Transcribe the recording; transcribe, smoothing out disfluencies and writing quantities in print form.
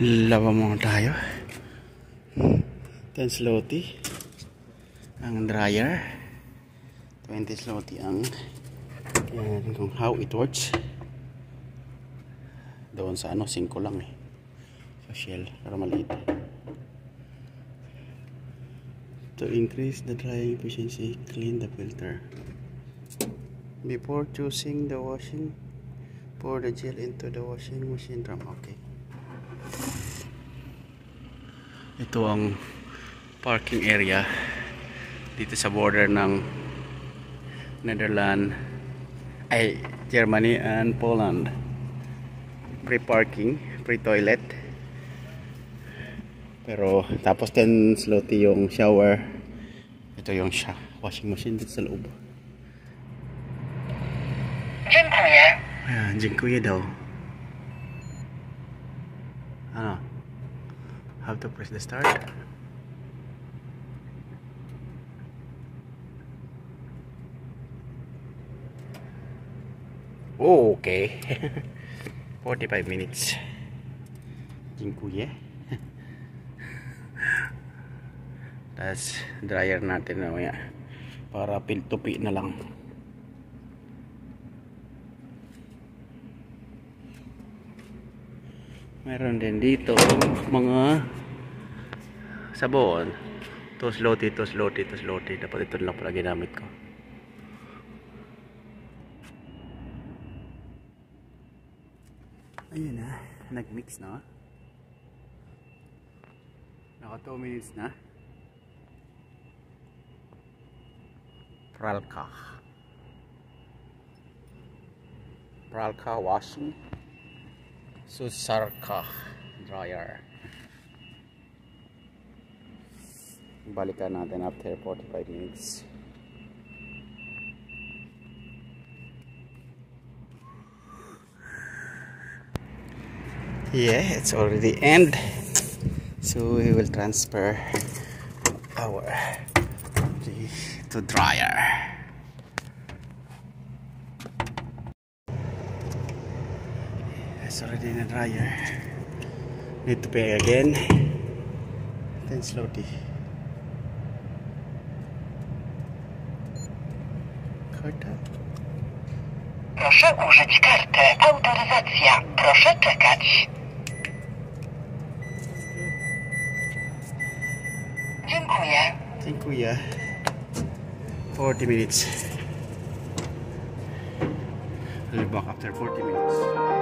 Lawa mo tayo. 10 zloty ang dryer, 20 zloty ang kung how it works. Doon sa 5 lang sa Shell, pero maliit. To increase the drying efficiency, clean the filter before choosing the washing. Pour the gel into the washing machine drum. Okay. Ito ang parking area dito sa border ng Netherlands, Germany and Poland. Free parking, free toilet. Pero tapos 10 zloty yung shower. Ito yung washing machine dito sa loob. Dziękuję. Ayan, dziękuję daw. Ano? Have to press the start. Oh, okay. 45 minutes. Dziękuję. Tapos dryer natin mamaya para tupi na lang. Meron din dito mga sabon. 2 zloty. Dapat ito lang pala ginamit ko. Ayun na, nag-mix na. Naka 2 minutes na. Pralka washing. Susarka dryer. Balikan natin after 45 minutes. Yeah, it's already end. So we will transfer our to dryer. It's already in a dryer. Need to pay again. 10 zloty. Karta. Proszę użyć karty. Autoryzacja. Proszę czekać. Dziękuję. Dziękuję. 40 minutes. I'll be back after 40 minutes.